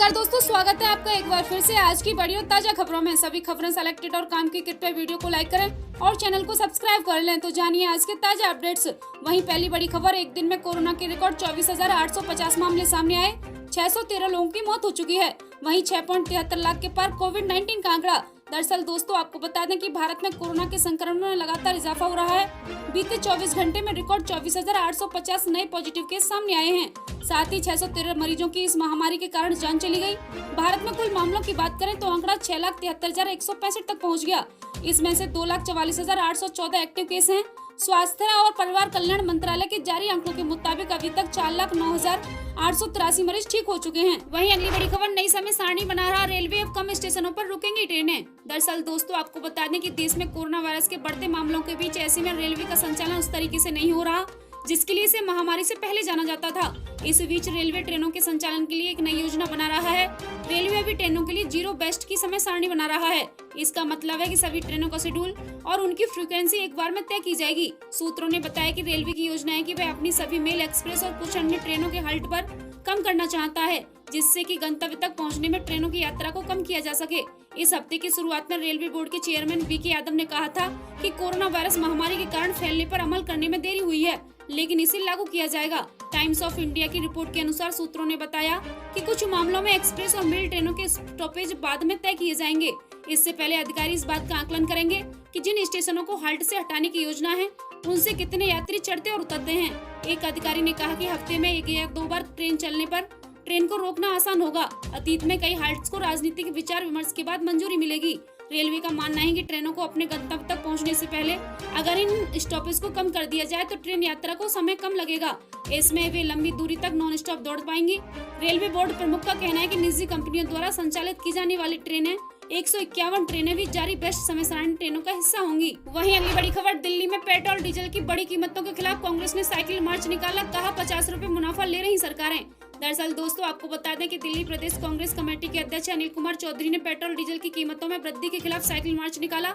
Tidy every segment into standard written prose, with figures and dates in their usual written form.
नमस्कार दोस्तों, स्वागत है आपका एक बार फिर से आज की बड़ी और ताजा खबरों में। सभी खबरें सेलेक्टेड और काम की कृपया वीडियो को लाइक करें और चैनल को सब्सक्राइब कर लें। तो जानिए आज के ताजा अपडेट्स। वहीं पहली बड़ी खबर, एक दिन में कोरोना के रिकॉर्ड 24,850 मामले सामने आए, 613 लोगों की मौत हो चुकी है। वहीं 6.73 लाख के पार कोविड-19 का आंकड़ा। दरअसल दोस्तों, आपको बता दें कि भारत में कोरोना के संक्रमण में लगातार इजाफा हो रहा है। बीते 24 घंटे में रिकॉर्ड 24,850 नए पॉजिटिव केस सामने आए हैं। साथ ही 613 मरीजों की इस महामारी के कारण जान चली गई। भारत में कुल मामलों की बात करें तो आंकड़ा 6,73,165 तक पहुंच गया। इसमें से 2,44,814 एक्टिव केस हैं। स्वास्थ्य और परिवार कल्याण मंत्रालय के जारी आंकड़ों के मुताबिक अभी तक 4,09,883 मरीज ठीक हो चुके हैं। वहीं अगली बड़ी खबर, नई समय सारणी बना रहा रेलवे, अब कम स्टेशनों पर रुकेंगी ट्रेनें। दरअसल दोस्तों, आपको बता दें कि देश में कोरोना वायरस के बढ़ते मामलों के बीच ऐसे में रेलवे का संचालन उस तरीके से नहीं हो रहा जिसके लिए इसे महामारी से पहले जाना जाता था। इस बीच रेलवे ट्रेनों के संचालन के लिए एक नई योजना बना रहा है। रेलवे अभी ट्रेनों के लिए जीरो बेस्ट की समय सारणी बना रहा है। इसका मतलब है कि सभी ट्रेनों का शेड्यूल और उनकी फ्रीक्वेंसी एक बार में तय की जाएगी। सूत्रों ने बताया कि रेलवे की योजना है कि वह अपनी सभी मेल एक्सप्रेस और कुछ अन्य ट्रेनों के हल्ट पर कम करना चाहता है, जिससे कि गंतव्य तक पहुंचने में ट्रेनों की यात्रा को कम किया जा सके। इस हफ्ते की शुरुआत में रेलवे बोर्ड के चेयरमैन वी के यादव ने कहा था कि कोरोना वायरस महामारी के कारण फैलने पर अमल करने में देरी हुई है, लेकिन इसे लागू किया जाएगा। टाइम्स ऑफ इंडिया की रिपोर्ट के अनुसार सूत्रों ने बताया कि कुछ मामलों में एक्सप्रेस और मेल ट्रेनों के स्टॉपेज बाद में तय किए जाएंगे। इससे पहले अधिकारी इस बात का आकलन करेंगे कि जिन स्टेशनों को हाल्ट से हटाने की योजना है उनसे कितने यात्री चढ़ते और उतरते हैं। एक अधिकारी ने कहा कि हफ्ते में एक या दो बार ट्रेन चलने पर ट्रेन को रोकना आसान होगा। अतीत में कई हाल्ट्स को राजनीतिक विचार विमर्श के बाद मंजूरी मिलेगी। रेलवे का मानना है कि ट्रेनों को अपने गंतव्य तक पहुंचने से पहले अगर इन स्टॉपेज को कम कर दिया जाए तो ट्रेन यात्रा को समय कम लगेगा। इसमें वे लंबी दूरी तक नॉन स्टॉप दौड़ पाएंगी। रेलवे बोर्ड प्रमुख का कहना है कि निजी कंपनियों द्वारा संचालित की जाने वाली ट्रेनें 151 ट्रेनें भी जारी बेस्ट समय सारणी ट्रेनों का हिस्सा होंगी। वहीं अगली बड़ी खबर, दिल्ली में पेट्रोल डीजल की बढ़ी कीमतों के खिलाफ कांग्रेस ने साइकिल मार्च निकाला, कहा 50 रुपए मुनाफा ले रही सरकारें। दरअसल दोस्तों, आपको बता दें कि दिल्ली प्रदेश कांग्रेस कमेटी के अध्यक्ष अनिल कुमार चौधरी ने पेट्रोल डीजल की कीमतों में वृद्धि के खिलाफ साइकिल मार्च निकाला।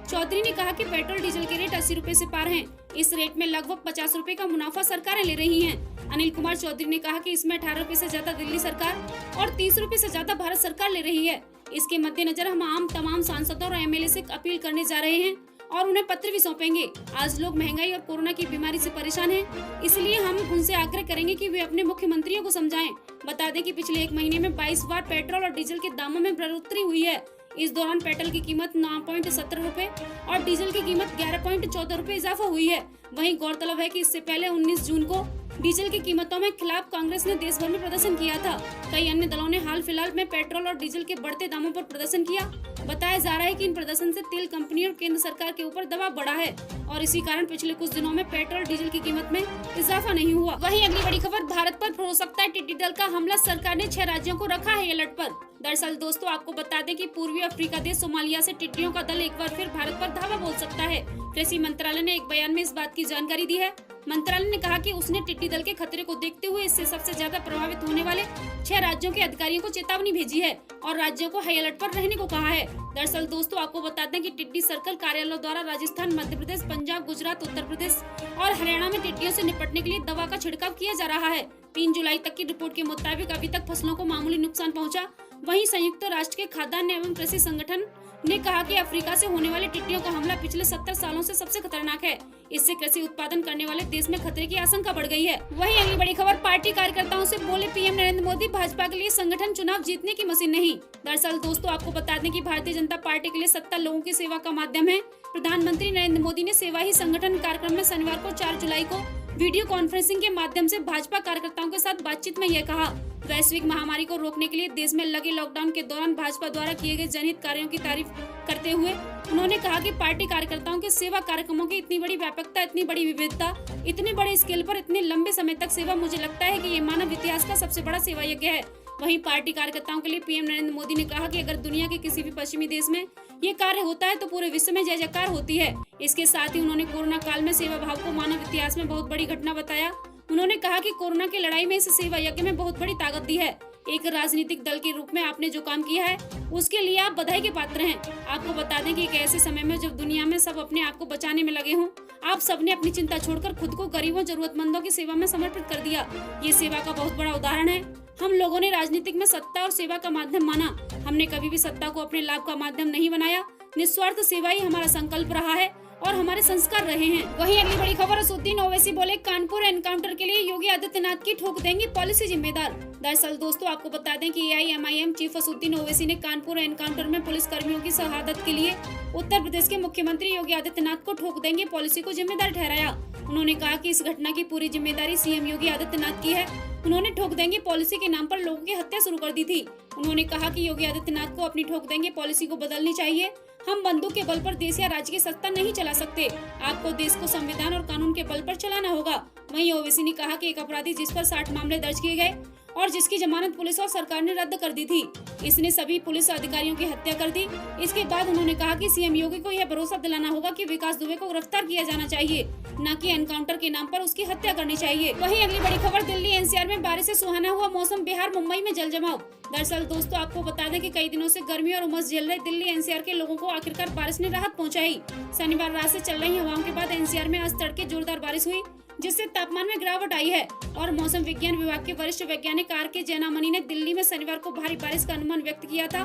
चौधरी ने कहा कि पेट्रोल डीजल के रेट 80 रुपए से पार हैं। इस रेट में लगभग 50 रुपए का मुनाफा सरकारें ले रही हैं। अनिल कुमार चौधरी ने कहा कि इसमें 18 रुपए से ज्यादा दिल्ली सरकार और 30 रुपए से ज्यादा भारत सरकार ले रही है। इसके मद्देनजर हम तमाम सांसदों और एमएलए से अपील करने जा रहे हैं और उन्हें पत्र भी सौंपेंगे। आज लोग महंगाई और कोरोना की बीमारी से परेशान हैं, इसलिए हम उनसे आग्रह करेंगे कि वे अपने मुख्यमंत्रियों को समझाएं। बता दें कि पिछले एक महीने में 22 बार पेट्रोल और डीजल के दामों में बढ़ोतरी हुई है। इस दौरान पेट्रोल की कीमत 9.70 रुपए और डीजल की कीमत 11.14 रुपए इजाफा हुई है। वहीं गौरतलब है कि इससे पहले 19 जून को डीजल की कीमतों में खिलाफ कांग्रेस ने देश भर में प्रदर्शन किया था। कई अन्य दलों ने हाल फिलहाल में पेट्रोल और डीजल के बढ़ते दामों पर प्रदर्शन किया। बताया जा रहा है कि इन प्रदर्शन से तेल कंपनी और केंद्र सरकार के ऊपर दबाव बढ़ा है और इसी कारण पिछले कुछ दिनों में पेट्रोल डीजल की कीमत में इजाफा नहीं हुआ। वहीं अगली बड़ी खबर, भारत पर हो सकता है टिड्डी दल का हमला, सरकार ने 6 राज्यों को रखा है अलर्ट पर। दरअसल दोस्तों, आपको बता दें कि पूर्वी अफ्रीका देश सोमालिया से टिड्डियों का दल एक बार फिर भारत पर धावा बोल सकता है। कृषि मंत्रालय ने एक बयान में इस बात की जानकारी दी है। मंत्रालय ने कहा कि उसने टिड्डी दल के खतरे को देखते हुए इससे सबसे ज्यादा प्रभावित होने वाले 6 राज्यों के अधिकारियों को चेतावनी भेजी है और राज्यों को हाई अलर्ट पर रहने को कहा है। दरअसल दोस्तों, आपको बता दें कि टिड्डी सर्कल कार्यालयों द्वारा राजस्थान, मध्य प्रदेश, पंजाब, गुजरात, उत्तर प्रदेश और हरियाणा में टिड्डियों से निपटने के लिए दवा का छिड़काव किया जा रहा है। 3 जुलाई तक की रिपोर्ट के मुताबिक अभी तक फसलों को मामूली नुकसान पहुंचा। वहीं संयुक्त राष्ट्र के खाद्यान्न एवं कृषि संगठन ने कहा कि अफ्रीका से होने वाले टिड्डियों का हमला पिछले 70 सालों से सबसे खतरनाक है। इससे कृषि उत्पादन करने वाले देश में खतरे की आशंका बढ़ गई है। वहीं अगली बड़ी खबर, पार्टी कार्यकर्ताओं से बोले पीएम नरेंद्र मोदी, भाजपा के लिए संगठन चुनाव जीतने की मशीन नहीं। दरअसल दोस्तों, आपको बता दें कि भारतीय जनता पार्टी के लिए सत्ता लोगों की सेवा का माध्यम है। प्रधानमंत्री नरेंद्र मोदी ने सेवा ही संगठन कार्यक्रम में शनिवार को 4 जुलाई को वीडियो कॉन्फ्रेंसिंग के माध्यम से भाजपा कार्यकर्ताओं के साथ बातचीत में यह कहा। वैश्विक महामारी को रोकने के लिए देश में लगे लॉकडाउन के दौरान भाजपा द्वारा किए गए जनहित कार्यों की तारीफ करते हुए उन्होंने कहा कि पार्टी कार्यकर्ताओं के सेवा कार्यक्रमों की इतनी बड़ी व्यापकता, इतनी बड़ी विविधता, इतने बड़े स्केल पर इतने लंबे समय तक सेवा, मुझे लगता है कि ये मानव इतिहास का सबसे बड़ा सेवा यज्ञ है। वहीं पार्टी कार्यकर्ताओं के लिए पीएम नरेंद्र मोदी ने कहा कि अगर दुनिया के किसी भी पश्चिमी देश में ये कार्य होता है तो पूरे विश्व में जय जयकार होती है। इसके साथ ही उन्होंने कोरोना काल में सेवा भाव को मानव इतिहास में बहुत बड़ी घटना बताया। उन्होंने कहा कि कोरोना की लड़ाई में इस सेवा यज्ञ में बहुत बड़ी ताकत दी है। एक राजनीतिक दल के रूप में आपने जो काम किया है उसके लिए आप बधाई के पात्र हैं। आपको बता दें कि एक ऐसे समय में जब दुनिया में सब अपने आप को बचाने में लगे हों, आप सबने अपनी चिंता छोड़कर खुद को गरीबों, जरूरतमंदों की सेवा में समर्पित कर दिया। ये सेवा का बहुत बड़ा उदाहरण है। हम लोगों ने राजनीतिक में सत्ता और सेवा का माध्यम माना। हमने कभी भी सत्ता को अपने लाभ का माध्यम नहीं बनाया। निस्वार्थ सेवा ही हमारा संकल्प रहा है और हमारे संस्कार रहे हैं। वहीं अगली बड़ी खबर, असदुद्दीन ओवैसी बोले कानपुर एनकाउंटर के लिए योगी आदित्यनाथ की ठोक देंगी पॉलिसी जिम्मेदार। दरअसल दोस्तों आपको बता दें कि AIMIM चीफ असदुद्दीन ओवैसी ने कानपुर एनकाउंटर में पुलिस कर्मियों की शहादत के लिए उत्तर प्रदेश के मुख्यमंत्री योगी आदित्यनाथ को ठोक देंगे पॉलिसी को जिम्मेदार ठहराया। उन्होंने कहा कि इस घटना की पूरी जिम्मेदारी CM योगी आदित्यनाथ की है। उन्होंने ठोक देंगे पॉलिसी के नाम पर लोगों की हत्या शुरू कर दी थी। उन्होंने कहा कि योगी आदित्यनाथ को अपनी ठोक देंगे पॉलिसी को बदलनी चाहिए। हम बंदूक के बल पर देश या राज्य की सत्ता नहीं चला सकते। आपको देश को संविधान और कानून के बल पर चलाना होगा। वहीं ओवैसी ने कहा कि एक अपराधी जिस पर 60 मामले दर्ज किए गए और जिसकी जमानत पुलिस और सरकार ने रद्द कर दी थी, इसने सभी पुलिस अधिकारियों की हत्या कर दी। इसके बाद उन्होंने कहा कि CM योगी को यह भरोसा दिलाना होगा कि विकास दुबे को गिरफ्तार किया जाना चाहिए, न कि एनकाउंटर के नाम पर उसकी हत्या करनी चाहिए। वहीं अगली बड़ी खबर, दिल्ली NCR में बारिश से सुहाना हुआ मौसम, बिहार मुंबई में जल जमाव। दरअसल दोस्तों आपको बता दें कि कई दिनों से गर्मी और उमस झेल रहे दिल्ली NCR के लोगों को आखिरकार बारिश ने राहत पहुंचाई। शनिवार रात से चल रही हवाओं के बाद NCR में आज तड़के जोरदार बारिश हुई, जिससे तापमान में गिरावट आई है। और मौसम विज्ञान विभाग के वरिष्ठ वैज्ञानिक RK जैनामणि ने दिल्ली में शनिवार को भारी बारिश का अनुमान व्यक्त किया था।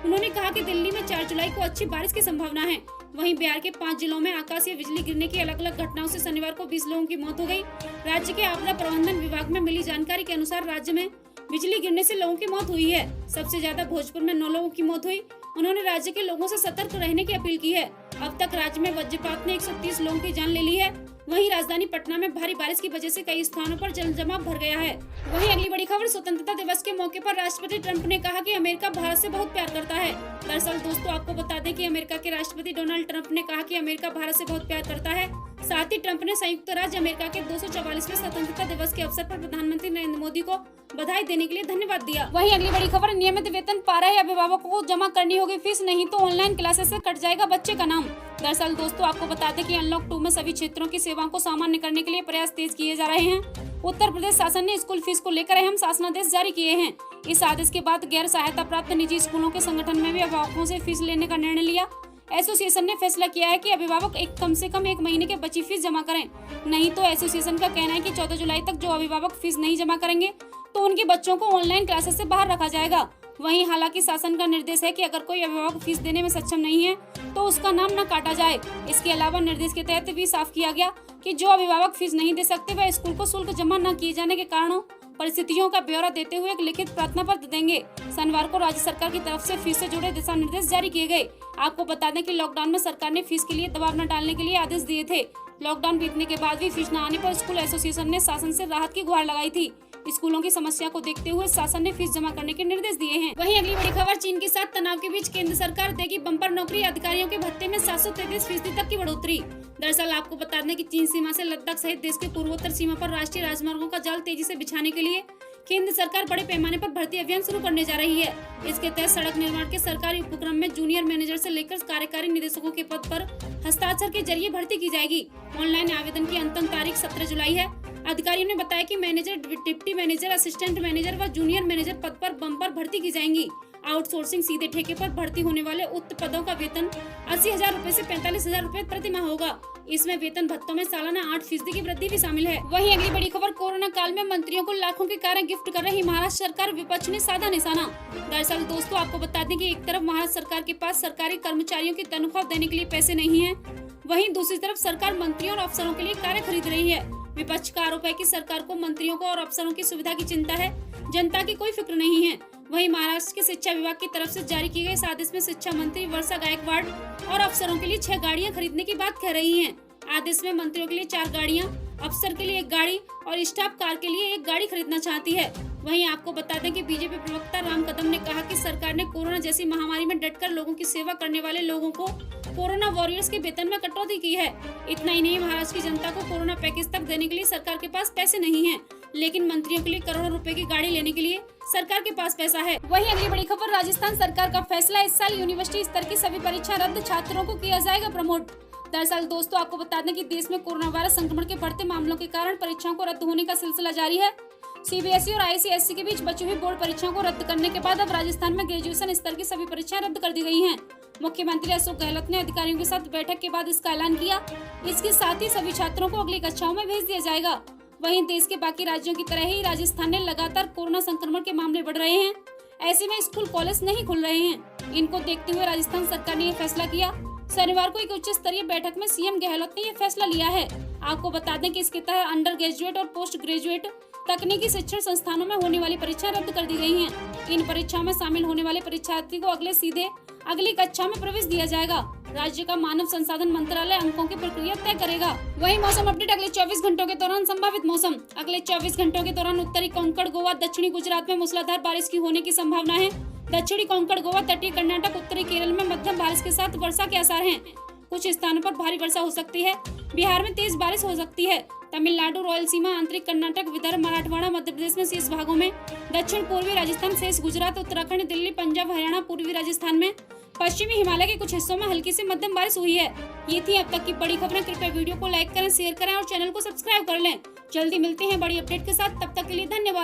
उन्होंने कहा कि दिल्ली में 4 जुलाई को अच्छी बारिश की संभावना है। वहीं बिहार के 5 जिलों में आकाशीय बिजली गिरने की अलग अलग घटनाओं से शनिवार को 20 लोगों की मौत हो गई। राज्य के आपदा प्रबंधन विभाग में मिली जानकारी के अनुसार राज्य में बिजली गिरने से लोगों की मौत हुई है। सबसे ज्यादा भोजपुर में 9 लोगों की मौत हुई। उन्होंने राज्य के लोगों से सतर्क रहने की अपील की है। अब तक राज्य में वज्रपात ने 130 लोगों की जान ले ली है। वहीं राजधानी पटना में भारी बारिश की वजह से कई स्थानों पर जल जमाव भर गया है। वहीं अगली बड़ी खबर, स्वतंत्रता दिवस के मौके पर राष्ट्रपति ट्रंप ने कहा कि अमेरिका भारत से बहुत प्यार करता है। दरअसल दोस्तों आपको बता दें कि अमेरिका के राष्ट्रपति डोनाल्ड ट्रंप ने कहा कि अमेरिका भारत से बहुत प्यार करता है। साथ ही ट्रंप ने संयुक्त राज्य अमेरिका के 244वें स्वतंत्रता दिवस के अवसर पर प्रधानमंत्री नरेंद्र मोदी को बधाई देने के लिए धन्यवाद दिया। वहीं अगली बड़ी खबर, नियमित वेतन पा रहे अभिभावकों को जमा करनी होगी फीस, नहीं तो ऑनलाइन क्लासेस से कट जाएगा बच्चे का नाम। दरअसल दोस्तों आपको बता दें कि अनलॉक 2 में सभी क्षेत्रों की सेवाओं को सामान्य करने के लिए प्रयास तेज किए जा रहे हैं। उत्तर प्रदेश शासन ने स्कूल फीस को लेकर अहम शासनादेश जारी किए हैं। इस आदेश के बाद गैर सहायता प्राप्त निजी स्कूलों के संगठन में भी अभिभावकों से फीस लेने का निर्णय लिया। एसोसिएशन ने फैसला किया है कि अभिभावक कम से कम 1 महीने के बची फीस जमा करें। नहीं तो एसोसिएशन का कहना है कि 14 जुलाई तक जो अभिभावक फीस नहीं जमा करेंगे तो उनके बच्चों को ऑनलाइन क्लासेस से बाहर रखा जाएगा। वहीं हालांकि शासन का निर्देश है कि अगर कोई अभिभावक फीस देने में सक्षम नहीं है तो उसका नाम न काटा जाए। इसके अलावा निर्देश के तहत भी साफ किया गया कि जो अभिभावक फीस नहीं दे सकते वह स्कूल को शुल्क जमा न किए जाने के कारणों परिस्थितियों का ब्यौरा देते हुए एक लिखित प्रार्थना पत्र देंगे। शनिवार को राज्य सरकार की तरफ से फीस से जुड़े दिशा निर्देश जारी किए गए। आपको बता दें कि लॉकडाउन में सरकार ने फीस के लिए दबाव न डालने के लिए आदेश दिए थे। लॉकडाउन बीतने के बाद भी फीस न आने पर स्कूल एसोसिएशन ने शासन से राहत की गुहार लगाई थी। स्कूलों की समस्या को देखते हुए शासन ने फीस जमा करने के निर्देश दिए हैं। वहीं अगली बड़ी खबर, चीन के साथ तनाव के बीच केंद्र सरकार देगी बम्पर नौकरी, अधिकारियों के भत्ते में 733% तक की बढ़ोतरी। दरअसल आपको बता दें कि चीन सीमा से लद्दाख सहित देश के पूर्वोत्तर सीमा पर राष्ट्रीय राजमार्गों का जाल तेजी से बिछाने के लिए केंद्र सरकार बड़े पैमाने पर भर्ती अभियान शुरू करने जा रही है। इसके तहत सड़क निर्माण के सरकारी उपक्रम में जूनियर मैनेजर से लेकर कार्यकारी निदेशकों के पद पर हस्ताक्षर के जरिए भर्ती की जाएगी। ऑनलाइन आवेदन की अंतिम तारीख 17 जुलाई है। अधिकारियों ने बताया कि manager, deputy manager, assistant manager व जूनियर मैनेजर पद पर बम्पर भर्ती की जाएंगी। आउटसोर्सिंग सीधे ठेके पर भर्ती होने वाले उक्त पदों का वेतन 80,000 रूपए से 45,000 रूपए प्रति माह होगा। इसमें वेतन भत्तों में सालाना 8% की वृद्धि भी शामिल है। वहीं अगली बड़ी खबर, कोरोना काल में मंत्रियों को लाखों की कारें गिफ्ट कर रही महाराष्ट्र सरकार, विपक्ष ने साधा निशाना। दरअसल दोस्तों आपको बता दें कि एक तरफ महाराष्ट्र सरकार के पास सरकारी कर्मचारियों की तनख्वाह देने के लिए पैसे नहीं है, वहीं दूसरी तरफ सरकार मंत्रियों और अफसरों के लिए कारें खरीद रही है। विपक्ष का आरोप है कि सरकार को मंत्रियों को और अफसरों की सुविधा की चिंता है, जनता की कोई फिक्र नहीं है। वहीं महाराष्ट्र के शिक्षा विभाग की तरफ से जारी किए गए इस आदेश में शिक्षा मंत्री वर्षा गायकवाड़ और अफसरों के लिए 6 गाड़ियां खरीदने की बात कह रही हैं। आदेश में मंत्रियों के लिए 4 गाड़ियां, अफसर के लिए 1 गाड़ी और स्टाफ कार के लिए 1 गाड़ी खरीदना चाहती है। वहीं आपको बता दें कि बीजेपी प्रवक्ता राम कदम ने कहा कि सरकार ने कोरोना जैसी महामारी में डटकर लोगों की सेवा करने वाले लोगों को कोरोना वॉरियर्स के वेतन में कटौती की है। इतना ही नहीं, महाराष्ट्र की जनता को कोरोना पैकेज तक देने के लिए सरकार के पास पैसे नहीं है, लेकिन मंत्रियों के लिए करोड़ों रुपए की गाड़ी लेने के लिए सरकार के पास पैसा है। वहीं अगली बड़ी खबर, राजस्थान सरकार का फैसला, इस साल यूनिवर्सिटी स्तर की सभी परीक्षा रद्द, छात्रों को किया जाएगा प्रमोट। दरअसल दोस्तों आपको बता दें कि देश में कोरोना वायरस संक्रमण के बढ़ते मामलों के कारण परीक्षाओं को रद्द होने का सिलसिला जारी है। CBSE और ICSE के बीच बची हुई बोर्ड परीक्षाओं को रद्द करने के बाद अब राजस्थान में ग्रेजुएशन स्तर की सभी परीक्षाएं रद्द कर दी गई हैं। मुख्यमंत्री अशोक गहलोत ने अधिकारियों के साथ बैठक के बाद इसका ऐलान किया। इसके साथ ही सभी छात्रों को अगली कक्षाओं में भेज दिया जाएगा। वहीं देश के बाकी राज्यों की तरह ही राजस्थान में लगातार कोरोना संक्रमण के मामले बढ़ रहे हैं। ऐसे में स्कूल कॉलेज नहीं खुल रहे हैं। इनको देखते हुए राजस्थान सरकार ने ये फैसला किया। शनिवार को एक उच्च स्तरीय बैठक में सीएम गहलोत ने ये फैसला लिया है। आपको बता दें कि इसके तहत अंडर ग्रेजुएट और पोस्ट ग्रेजुएट तकनीकी शिक्षण संस्थानों में होने वाली परीक्षा रद्द कर दी गई हैं। इन परीक्षाओं में शामिल होने वाले परीक्षार्थी को अगली कक्षा में प्रवेश दिया जाएगा। राज्य का मानव संसाधन मंत्रालय अंकों की प्रक्रिया तय करेगा। वहीं मौसम अपडेट अगले 24 घंटों के दौरान संभावित मौसम। अगले 24 घंटों के दौरान उत्तरी कोंकण गोवा, दक्षिणी गुजरात में मूसलाधार बारिश की होने की संभावना है। दक्षिणी कोंकण गोवा, तटीय कर्नाटक, उत्तरी केरल में मध्यम बारिश के साथ वर्षा के आसार हैं। कुछ स्थानों पर भारी वर्षा हो सकती है। बिहार में तेज बारिश हो सकती है। तमिलनाडु, रायलसीमा, आंतरिक कर्नाटक, विदर्भ, मराठवाड़ा, मध्य प्रदेश में शेष भागों में, दक्षिण पूर्वी राजस्थान, शेष गुजरात, उत्तराखंड, दिल्ली, पंजाब, हरियाणा, पूर्वी राजस्थान में, पश्चिमी हिमालय के कुछ हिस्सों में हल्की से मध्यम बारिश हुई है। ये थी अब तक की बड़ी खबरें। कृपया वीडियो को लाइक करें, शेयर करें और चैनल को सब्सक्राइब कर लें। जल्दी मिलते हैं बड़ी अपडेट के साथ। तब तक के लिए धन्यवाद।